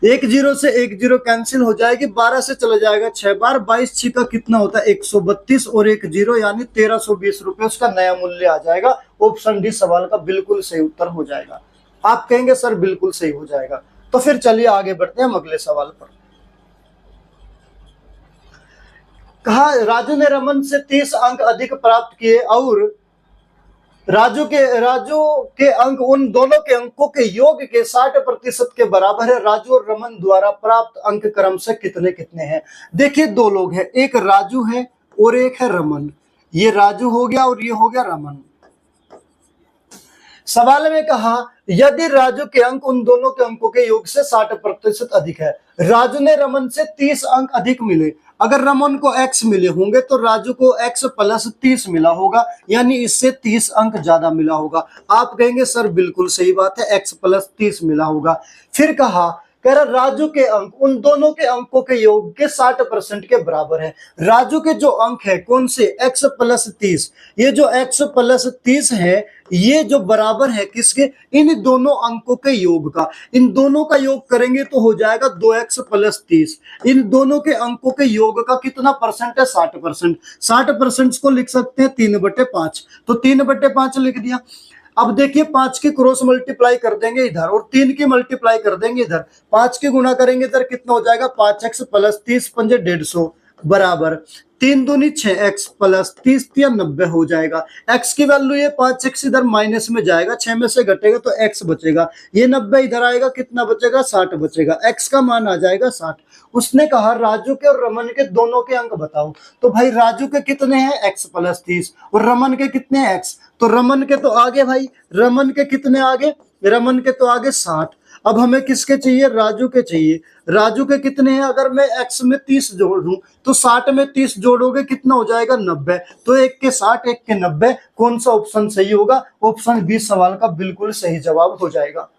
एक जीरो से एक जीरो कैंसिल हो जाएगी, 12 से चला जाएगा 6 बार, 22 6 का कितना होता है 132 और एक जीरो यानी 1320 रुपए उसका नया मूल्य आ जाएगा। ऑप्शन डी सवाल का बिल्कुल सही उत्तर हो जाएगा। आप कहेंगे सर बिल्कुल सही हो जाएगा, तो फिर चलिए आगे बढ़ते हैं हम अगले सवाल पर। कहा राजू ने रमन से 30 अंक अधिक प्राप्त किए और राजू के अंक उन दोनों के अंकों के योग के 60% के बराबर है। राजू और रमन द्वारा प्राप्त अंक क्रम से कितने कितने हैं। देखिए दो लोग हैं, एक राजू है और एक है रमन। ये राजू हो गया और ये हो गया रमन। सवाल में कहा यदि राजू के अंक उन दोनों के अंकों के योग से 60% अधिक है। राजू ने रमन से 30 अंक अधिक मिले, अगर रमन को x मिले होंगे तो राजू को x प्लस 30 मिला होगा, यानी इससे 30 अंक ज्यादा मिला होगा। आप कहेंगे सर बिल्कुल सही बात है, x प्लस 30 मिला होगा। फिर कह रहा राजू के अंक उन दोनों के अंकों के योग के 60% के बराबर है। राजू के जो अंक है कौन से x प्लस 30, ये जो x प्लस 30 है ये जो बराबर है किसके, इन दोनों अंकों के योग का। इन दोनों का योग करेंगे तो हो जाएगा 2x प्लस 30। इन दोनों के अंकों के योग का कितना परसेंट है 60%। 60% को लिख सकते हैं 3/5, तो 3/5 लिख दिया। अब देखिए 5 की क्रॉस मल्टीप्लाई कर देंगे इधर और 3 की मल्टीप्लाई कर देंगे इधर, 5 की गुणा करेंगे इधर कितना हो जाएगा 5x प्लस 30 पंजे 150 बराबर 3 दूनी 6x प्लस 30 या 90 हो जाएगा। x की वैल्यू ये 5x इधर माइनस में जाएगा, 6 में से घटेगा तो x बचेगा, ये 90 इधर आएगा कितना बचेगा 60 बचेगा, x का मान आ जाएगा 60। उसने कहा राजू के और रमन के दोनों के अंक बताओ। तो भाई राजू के कितने हैं x प्लस 30 और रमन के कितने हैं x, तो रमन के तो आगे भाई, रमन के कितने आगे, रमन के तो आगे 60। अब हमें किसके चाहिए राजू के चाहिए। राजू के कितने हैं, अगर मैं x में 30 जोड़ दूं तो 60 में 30 जोड़ोगे कितना हो जाएगा 90, तो एक के 60 एक के 90, कौन सा ऑप्शन सही होगा, ऑप्शन बी सवाल का बिल्कुल सही जवाब हो जाएगा।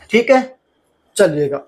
ठीक है चलिएगा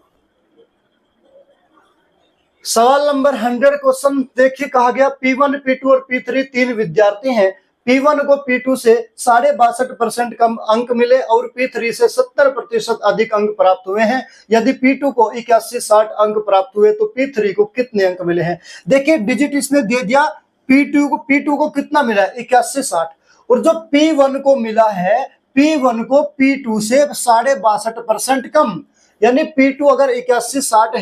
सवाल नंबर 100 क्वेश्चन देखिए। कहा गया P1 P2 और P3 तीन विद्यार्थी हैं। P1 को P2 से 62% कम अंक मिले और P3 से 70% अधिक अंक प्राप्त हुए हैं। यदि P2 को 81-60 अंक प्राप्त हुए तो P3 को कितने अंक मिले हैं। देखिए डिजिट इसने दे दिया, P2 को कितना मिला है 81-60, और जो P1 को मिला है P1 को P2 से 62% कम, यानी P2 अगर 81-60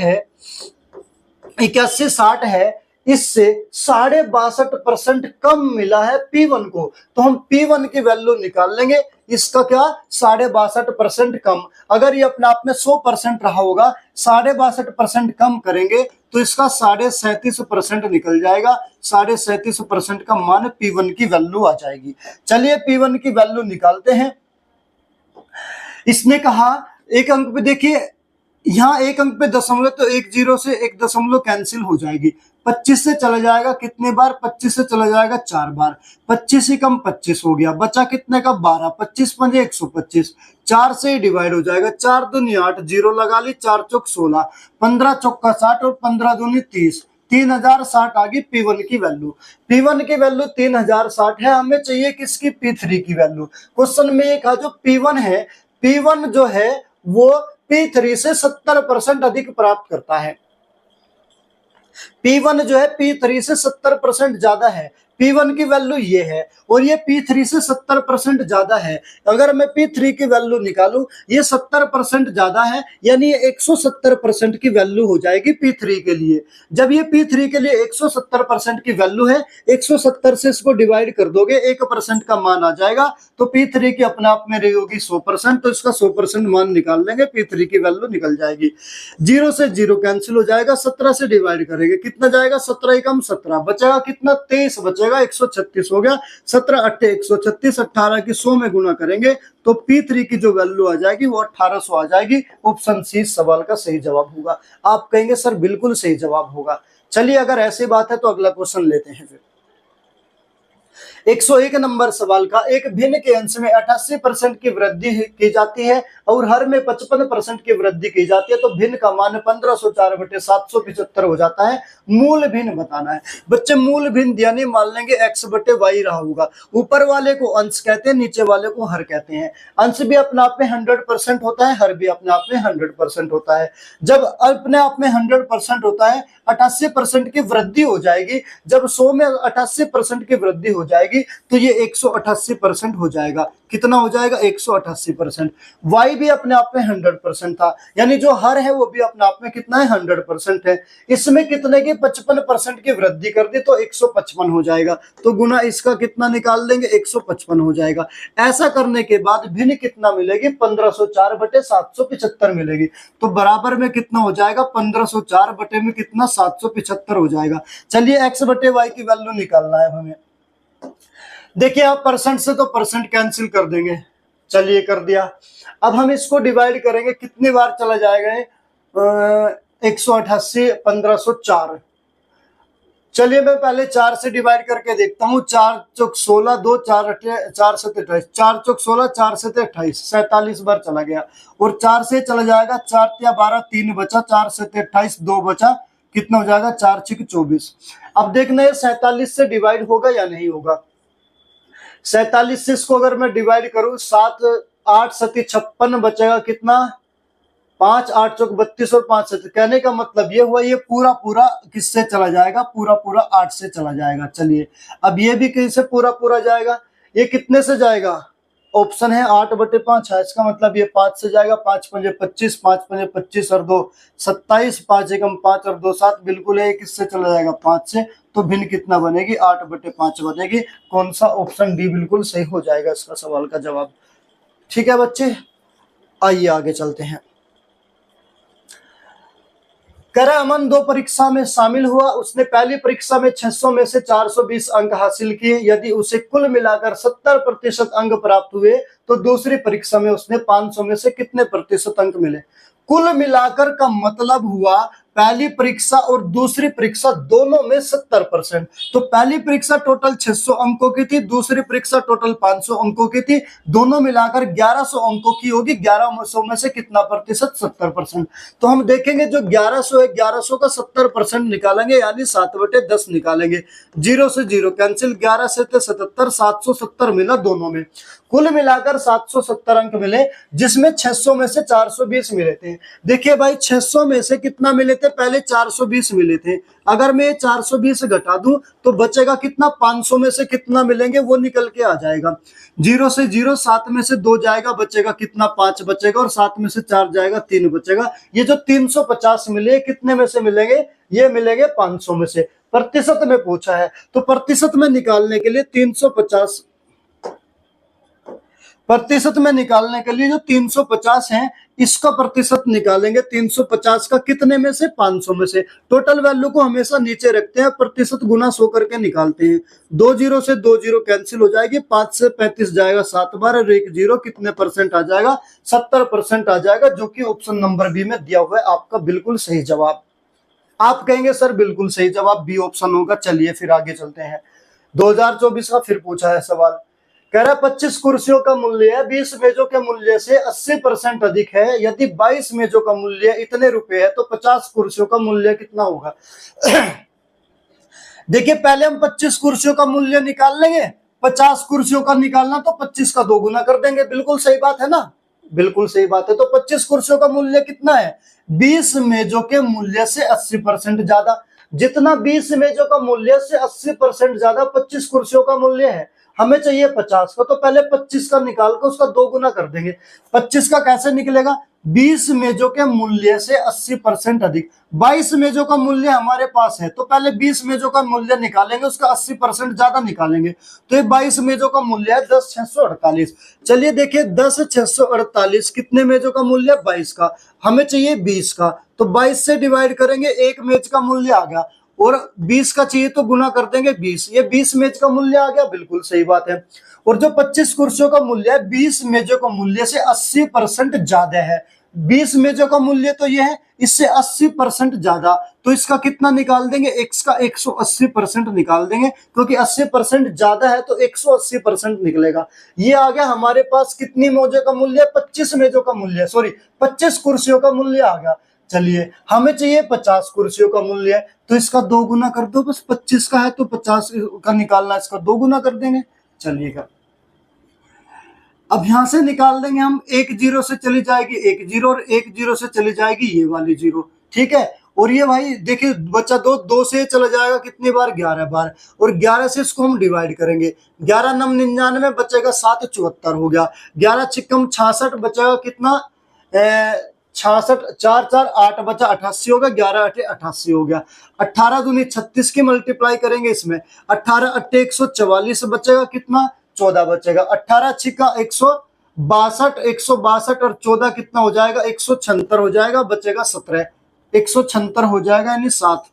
है इससे 62% कम मिला है P1 को, तो हम P1 की वैल्यू निकाल लेंगे। इसका क्या 62% कम, अगर ये अपने आप में 100% रहा होगा 62% कम करेंगे तो इसका 37.5% निकल जाएगा। 37.5% का मान P1 की वैल्यू आ जाएगी। चलिए P1 की वैल्यू निकालते हैं। इसने कहा एक अंक पे देखिए, यहाँ एक अंक पे दशमलव, तो एक जीरो से एक दशमलव कैंसिल हो जाएगी। 25 से चला जाएगा कितने बार, 25 से चला जाएगा 4 बार, 25 ही कम 25 हो गया, बचा कितने का 12, 25 पंजे 125, 4 से ही डिवाइड हो जाएगा, 4 दूनी 8, जीरो लगा ली, 4 चौक 16, 15 चौका 60 और 15 दूनी 30, 3060 आ गई P1 की वैल्यू। P1 की वैल्यू 3060 है, हमें चाहिए किसकी P3 की वैल्यू। क्वेश्चन में ये कहा जो P1 है, P1 जो है वो P3 से 70% अधिक प्राप्त करता है। P1 जो है P3 से 70% ज्यादा है। P1 की वैल्यू ये है और ये P3 से 70% ज्यादा है। अगर मैं P3 की वैल्यू निकालूं, ये 70% ज्यादा है, यानी ये 170% की वैल्यू हो जाएगी P3 के लिए। जब ये P3 के लिए 170% की वैल्यू है, 170 से इसको डिवाइड कर दोगे, 1% का मान आ जाएगा, तो P3 की अपने आप में रही होगी 100%, तो इसका 100% मान निकाल लेंगे, P3 की वैल्यू निकल जाएगी। 0 से 0 कैंसिल हो जाएगा, 17 से डिवाइड करेंगे, कितना जाएगा, 17 एकम 17, बचेगा कितना, 23 बचेगा, 136 हो गया, 17 अट्ठे 136, 18 की 100 में गुना करेंगे तो P3 की जो वैल्यू आ जाएगी वो 1800 आ जाएगी। ऑप्शन सी सवाल का सही जवाब होगा। आप कहेंगे सर बिल्कुल सही जवाब होगा। चलिए अगर ऐसी बात है तो अगला क्वेश्चन लेते हैं फिर। 101 नंबर सवाल का, एक भिन्न के अंश में 88% की वृद्धि की जाती है और हर में 55% की वृद्धि की जाती है, तो भिन्न का मान 1504/775 हो जाता है। मूल भिन्न बताना है। बच्चे मूल भिन्न दिया नहीं, मान लेंगे x/y रहा होगा। ऊपर वाले को अंश कहते हैं, नीचे वाले को हर कहते हैं। अंश भी अपने आप में 100% होता है, हर भी अपने आप में 100% होता है। जब अपने आप में 100% होता है, 88% की वृद्धि हो जाएगी। जब 100 में 88% की वृद्धि हो जाएगी तो ये 188% हो जाएगा। कितना हो जाएगा, 188%। y भी अपने आप में 100% था, यानी जो हर है वो भी अपने आप में कितना है, 100% है। इसमें कितने की 55% की वृद्धि कर दी तो 155 हो जाएगा, तो गुना इसका कितना निकाल देंगे, 155 हो जाएगा। ऐसा करने के बाद भिन्न कितना मिलेगी, 1504/775 मिलेगी। तो बराबर में कितना हो जाएगा, 1504 बटे में कितना, 775 हो जाएगा। चलिए x/y की वैल्यू निकालना है हमें। देखिए आप परसेंट से तो परसेंट कैंसिल कर देंगे, चलिए कर दिया। अब हम इसको डिवाइड करेंगे, कितनी बार चला जाएगा, 188 1504। चलिए मैं पहले 4 से डिवाइड करके देखता हूँ। 4 चौक 16, 2 4 4 7 28, 4 चौक 16, 4 से 28, 47 बार चला गया। और 4 से चला जाएगा, 4 या 12, 3 बचा, 4 से 28, 2 बचा, कितना हो जाएगा, 4 6 24। अब देखना है 47 से डिवाइड होगा या नहीं होगा। 47 से इसको अगर मैं डिवाइड करूं, 7 8 7 56 बचेगा, कितना, 5 8 चौक 32 और 5 7। कहने का मतलब ये हुआ, ये पूरा पूरा किससे चला जाएगा, पूरा पूरा 8 से चला जाएगा। चलिए अब ये भी किससे पूरा पूरा जाएगा, ये कितने से जाएगा, ऑप्शन है 8/5 है, इसका मतलब ये 5 से जाएगा। 5 पंजे 25, 5 पंजे 25 और 2 27, 5 एकम 5 और 2 7, बिल्कुल है, किससे चला जाएगा, 5 से। तो भिन्न कितना बनेगी, 8/5 बनेगी। कौन सा, ऑप्शन डी बिल्कुल सही हो जाएगा इसका सवाल का जवाब। ठीक है बच्चे, आइए आगे चलते हैं। कह रहा अमन 2 परीक्षा में शामिल हुआ, उसने पहली परीक्षा में 600 में से 420 अंक हासिल किए। यदि उसे कुल मिलाकर 70% अंक प्राप्त हुए तो दूसरी परीक्षा में उसने 500 में से कितने प्रतिशत अंक मिले। कुल मिलाकर का मतलब हुआ पहली परीक्षा और दूसरी परीक्षा दोनों में 70%। तो पहली परीक्षा टोटल 600 अंकों की थी, दूसरी परीक्षा टोटल 500 अंकों की थी, दोनों मिलाकर 1100 अंकों की होगी। 1100 में से कितना प्रतिशत, 70%। तो हम देखेंगे जो 1100 है, 1100 का 70% निकालेंगे, यानी 7/10 निकालेंगे। 0 से 0 कैंसिल, 11 से 77, 770 मिला दोनों में। कुल मिलाकर 770 अंक मिले, जिसमें 600 में से 420 मिले थे। देखिए भाई 600 में से कितना मिले थे, पहले 420 मिले थे। अगर मैं 420 घटा दूं तो बचेगा कितना, 500 में से कितना मिलेंगे वो निकल के आ जाएगा। 0 से 0, 7 में से 2 जाएगा, बचेगा कितना, 5 बचेगा, और 7 में से 4 जाएगा, 3 बचेगा। ये जो 350 मिले, कितने में से मिलेंगे, ये मिलेंगे 500 में से। प्रतिशत में पूछा है तो प्रतिशत में निकालने के लिए 350, प्रतिशत में निकालने के लिए जो 350 है इसका प्रतिशत निकालेंगे। 350 का कितने में से, 500 में से। टोटल वैल्यू को हमेशा नीचे रखते हैं, प्रतिशत गुना 100 करके निकालते हैं। 2 0 से 2 0 कैंसिल हो जाएगी, 5 से 35 जाएगा, 7 बार और 1 0, कितने परसेंट आ जाएगा, 70% आ जाएगा, जो कि ऑप्शन नंबर बी में दिया हुआ है आपका बिल्कुल सही जवाब। आप कहेंगे सर बिल्कुल सही जवाब बी ऑप्शन होगा। चलिए फिर आगे चलते हैं। 2024 का फिर पूछा है सवाल। कह रहा 25 कुर्सियों का मूल्य 20 मेजों के मूल्य से 80% अधिक है। यदि 22 मेजों का मूल्य इतने रुपए है तो 50 कुर्सियों का मूल्य कितना होगा। देखिए पहले हम 25 कुर्सियों का मूल्य निकाल लेंगे। 50 कुर्सियों का निकालना तो 25 का 2 गुना कर देंगे। बिल्कुल सही बात है ना, बिल्कुल सही बात है। तो 25 कुर्सियों का मूल्य कितना है, 20 मेजों के मूल्य से 80% ज्यादा। जितना 20 मेजों का मूल्य से 80% ज्यादा 25 कुर्सियों का मूल्य है, हमें चाहिए 50 का, तो पहले 25 का निकाल कर उसका 2 गुना कर देंगे। 25 का कैसे निकलेगा, 20 मेजों के मूल्य से 80% अधिक। 22 मेजों का मूल्य हमारे पास है, तो पहले 20 मेजों का मूल्य निकालेंगे, उसका 80% ज्यादा निकालेंगे, तो ये 22 मेजों का मूल्य है 10,648। चलिए देखिए 10,648 कितने मेजों का मूल्य है, 22 का, हमें चाहिए 20 का, तो 22 से डिवाइड करेंगे, एक मेज का मूल्य आ गया, और 20 का चाहिए तो गुना कर देंगे 20, ये 20 मेज का मूल्य आ गया, बिल्कुल सही बात है। और जो 25 कुर्सियों का मूल्य है 20 मेजों का मूल्य से 80% ज्यादा है। 20 मेजों का मूल्य तो ये है, इससे 80% ज्यादा, तो इसका कितना निकाल देंगे, x का 180% निकाल देंगे, क्योंकि 80% ज्यादा है तो 180% निकलेगा। ये आ गया हमारे पास कितनी मेजों का मूल्य, 25 मेजों का मूल्य, सॉरी 25 कुर्सियों का मूल्य आ गया। चलिए हमें चाहिए 50 कुर्सियों का मूल्य, तो इसका 2 गुना कर दो, बस 25 का है तो 50 का निकालना, इसका 2 गुना कर देंगे। चलिएगा अब यहां से निकाल देंगे हम, एक जीरो से चली जाएगी एक जीरो, और एक जीरो से चली जाएगी ये वाली जीरो, ठीक है। और ये भाई देखिए बच्चा दो से चला जाएगा कितनी बार, 11 बार, और 11 से इसको हम डिवाइड करेंगे, 11 नम 99 बचेगा 7 74 हो गया, 11 छिक्कम 66 बचेगा कितना, 66, 4 4 8 बचा 88 होगा, 11 8 88 हो गया। 18 दूनी 36 की मल्टीप्लाई करेंगे इसमें, 18 8 144 बचेगा कितना, 14 बचेगा, 18 छिक्का 162, 162 और 14 कितना हो जाएगा, 176 हो जाएगा, बचेगा 17, 176 हो जाएगा, यानी 7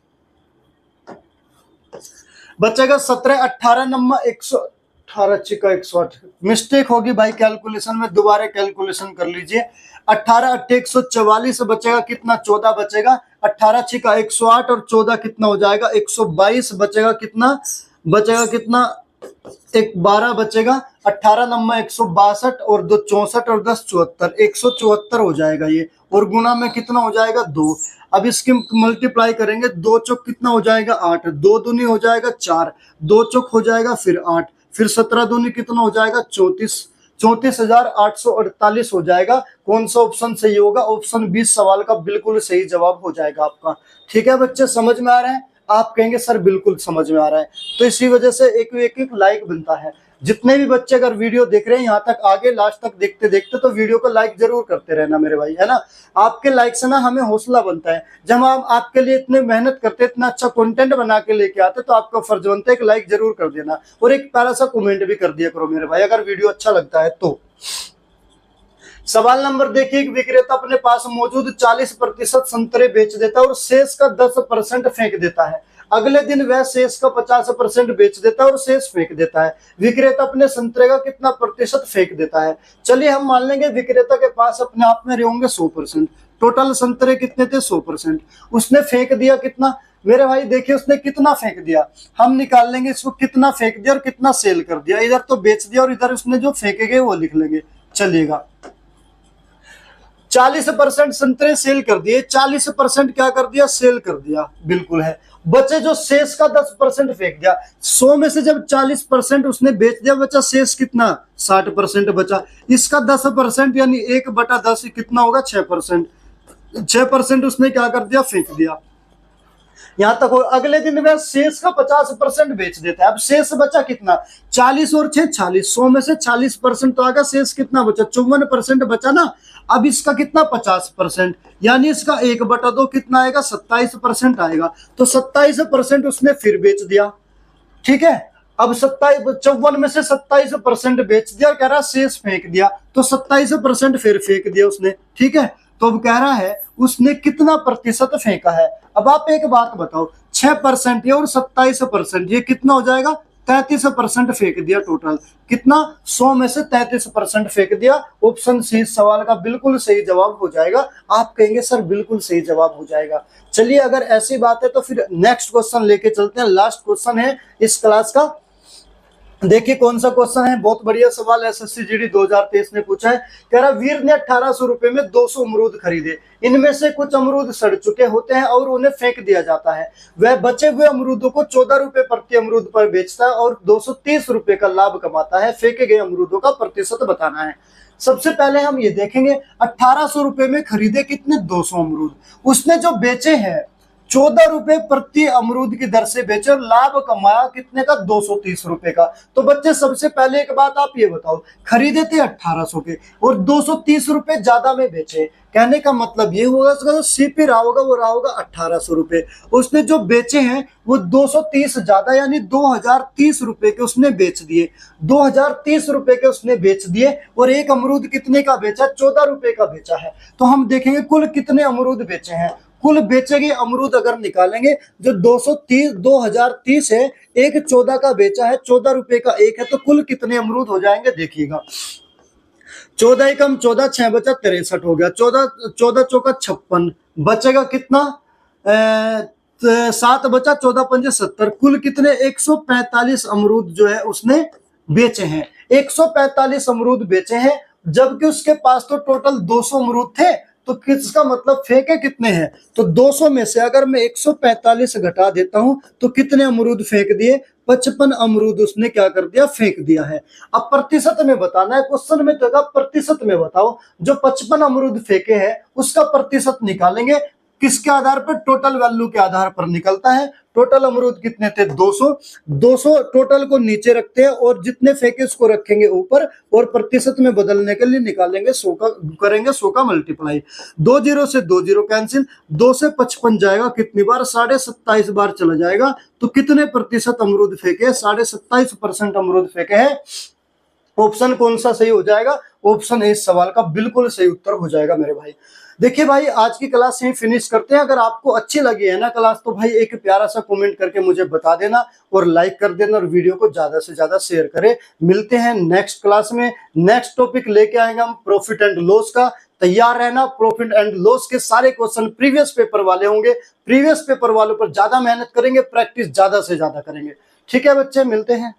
बचेगा, 17, 18 नंबर 118 छिक्का 108, मिस्टेक होगी भाई कैलकुलेशन में, दोबारा कैलकुलेशन कर लीजिए। 18 8 144 बचेगा कितना, 14 बचेगा, 18 छिक्का 108 और 14 कितना हो जाएगा, 122 बचेगा कितना, बचेगा कितना, 12 बचेगा, 18 नंबर 162 और 2 64 और 10 74, 174 हो जाएगा ये, और गुना में कितना हो जाएगा 2। अब इसकी मल्टीप्लाई करेंगे, 2 चौक कितना हो जाएगा 8, 2 दूनी हो जाएगा 4, 2 चौक हो जाएगा फिर 8, फिर 17 दूनी कितना हो जाएगा 34, 34,848 हो जाएगा। कौन सा ऑप्शन सही होगा, ऑप्शन 20 सवाल का बिल्कुल सही जवाब हो जाएगा आपका। ठीक है बच्चे, समझ में आ रहा है, आप कहेंगे सर बिल्कुल समझ में आ रहा है, तो इसी वजह से एक लाइक बनता है। जितने भी बच्चे अगर वीडियो देख रहे हैं यहाँ तक आगे लास्ट तक देखते देखते, तो वीडियो को लाइक जरूर करते रहना मेरे भाई, है ना। आपके लाइक से ना हमें हौसला बनता है, जब हम आपके लिए इतने मेहनत करते, इतना अच्छा कंटेंट बना के लेके आते, तो आपका फर्ज बनता है एक लाइक जरूर कर देना, और एक प्यारा सा कमेंट भी कर दिया करो मेरे भाई, अगर वीडियो अच्छा लगता है तो। सवाल नंबर देखिए, एक विक्रेता अपने पास मौजूद 40% संतरे बेच देता है और शेष का 10% फेंक देता है। अगले दिन वह शेष का 50% बेच देता है और शेष फेंक देता है। विक्रेता अपने संतरे का कितना प्रतिशत फेंक देता है। चलिए हम मान लेंगे विक्रेता के पास अपने आप में रहेंगे 100%, टोटल संतरे कितने थे 100%, उसने फेंक दिया कितना मेरे भाई, देखिए उसने कितना फेंक दिया, हम निकाल लेंगे इसको, कितना फेंक दिया और कितना सेल कर दिया, इधर तो बेच दिया और इधर उसने जो फेंके गए वो लिख लेंगे। चलिएगा 40% संतरे सेल कर दिए, 40% क्या कर दिया, सेल कर दिया, बिल्कुल है। बचे जो शेष का 10% फेंक दिया, 100 में से जब 40% उसने बेच दिया, बचा शेष कितना 60% बचा, इसका 10% यानी 1/10 कितना होगा 6%, 6% उसने क्या कर दिया, फेंक दिया। यहां तक हो, अगले दिन वह शेष का 50% बेच देता है। अब शेष बचा कितना, 40 और 6 40, 100 में से 40% तो आ गया, शेष कितना बचा 54% बचा ना। अब इसका कितना 50%, यानी इसका 1/2 कितना आएगा 27% आएगा, तो 27% उसने फिर बेच दिया। ठीक है, अब 54 में से 27% बेच दिया, कह रहा शेष फेंक दिया, तो 27% फिर फेंक दिया उसने। ठीक है, तो अब कह रहा है उसने कितना प्रतिशत फेंका है। अब आप एक बात बताओ, 6% और 27%, ये कितना हो जाएगा 33% फेंक दिया टोटल, कितना 100 में से 33% फेंक दिया। ऑप्शन सी सवाल का बिल्कुल सही जवाब हो जाएगा। आप कहेंगे सर बिल्कुल सही जवाब हो जाएगा। चलिए अगर ऐसी बात है तो फिर नेक्स्ट क्वेश्चन लेके चलते हैं, लास्ट क्वेश्चन है इस क्लास का। देखिए कौन सा क्वेश्चन है, बहुत बढ़िया सवाल एसएससी जीडी 2023 ने पूछा है। कह रहा वीर ने 1800 रुपए में 200 अमरूद खरीदे, इनमें से कुछ अमरूद सड़ चुके होते हैं और उन्हें फेंक दिया जाता है। वह बचे हुए अमरूदों को 14 रुपए प्रति अमरूद पर बेचता है और 230 रुपए का लाभ कमाता है। फेंके गए अमरूदों का प्रतिशत बताना है। सबसे पहले हम ये देखेंगे 1800 रुपए में खरीदे कितने 200 अमरूद, उसने जो बेचे हैं 14 रुपए प्रति अमरूद की दर से बेचे और लाभ कमाया कितने का, 230 रुपए का। तो बच्चे सबसे पहले एक बात आप ये बताओ, खरीदे थे 1800 के और 230 रुपए ज्यादा में बेचे, कहने का मतलब ये होगा उसका जो सीपी रहा होगा वो रहा होगा 1800 रुपए, उसने जो बेचे हैं वो 230 ज्यादा यानी 2030 रुपए के उसने बेच दिए, 2030 रुपए के उसने बेच दिए और एक अमरूद कितने का बेचा, 14 रुपए का बेचा है। तो हम देखेंगे कुल कितने अमरूद बेचे हैं, कुल बेचे गए अमरूद अगर निकालेंगे जो 2030 है, एक 14 का बेचा है, 14 रुपए का एक है, तो कुल कितने अमरूद हो जाएंगे देखिएगा, 14 एकम 14, 6 बचा 63 हो गया, 14 चौका 56, बचेगा कितना 7 बचा, 14 पंजे 70, कुल कितने 145 अमरूद जो है उसने बेचे हैं, 145 अमरूद बेचे हैं, जबकि उसके पास तो टोटल 200 अमरूद थे। तो किसका मतलब फेंके कितने हैं, तो 200 में से अगर मैं 145 घटा देता हूं तो कितने अमरूद फेंक दिए, 55 अमरूद उसने क्या कर दिया, फेंक दिया है। अब प्रतिशत में बताना है, क्वेश्चन में तो प्रतिशत में बताओ, जो 55 अमरूद फेंके हैं उसका प्रतिशत निकालेंगे, किसके आधार पर, टोटल वैल्यू के आधार पर निकलता है। टोटल अमरूद कितने थे, 200, 200 टोटल को नीचे रखते हैं और जितने फेंके उसको रखेंगे ऊपर और प्रतिशत में बदलने के लिए निकालेंगे 100 का, करेंगे 100 का मल्टीप्लाई, 2 जीरो से 2 जीरो कैंसिल, 2 से 55 जाएगा कितनी बार, 27.5 बार चला जाएगा, तो कितने प्रतिशत अमरूद फेंके, 27% अमरूद फेंके हैं। ऑप्शन कौन सा सही हो जाएगा, ऑप्शन ए इस सवाल का बिल्कुल सही उत्तर हो जाएगा मेरे भाई। देखिए भाई आज की क्लास यही फिनिश करते हैं, अगर आपको अच्छी लगी है ना क्लास तो भाई एक प्यारा सा कमेंट करके मुझे बता देना और लाइक कर देना और वीडियो को ज्यादा से ज्यादा शेयर करें। मिलते हैं नेक्स्ट क्लास में, नेक्स्ट टॉपिक लेके आएंगे हम प्रॉफिट एंड लॉस का, तैयार रहना। प्रॉफिट एंड लॉस के सारे क्वेश्चन प्रीवियस पेपर वाले होंगे, प्रीवियस पेपर वालों पर ज्यादा मेहनत करेंगे, प्रैक्टिस ज्यादा से ज्यादा करेंगे। ठीक है बच्चे, मिलते हैं।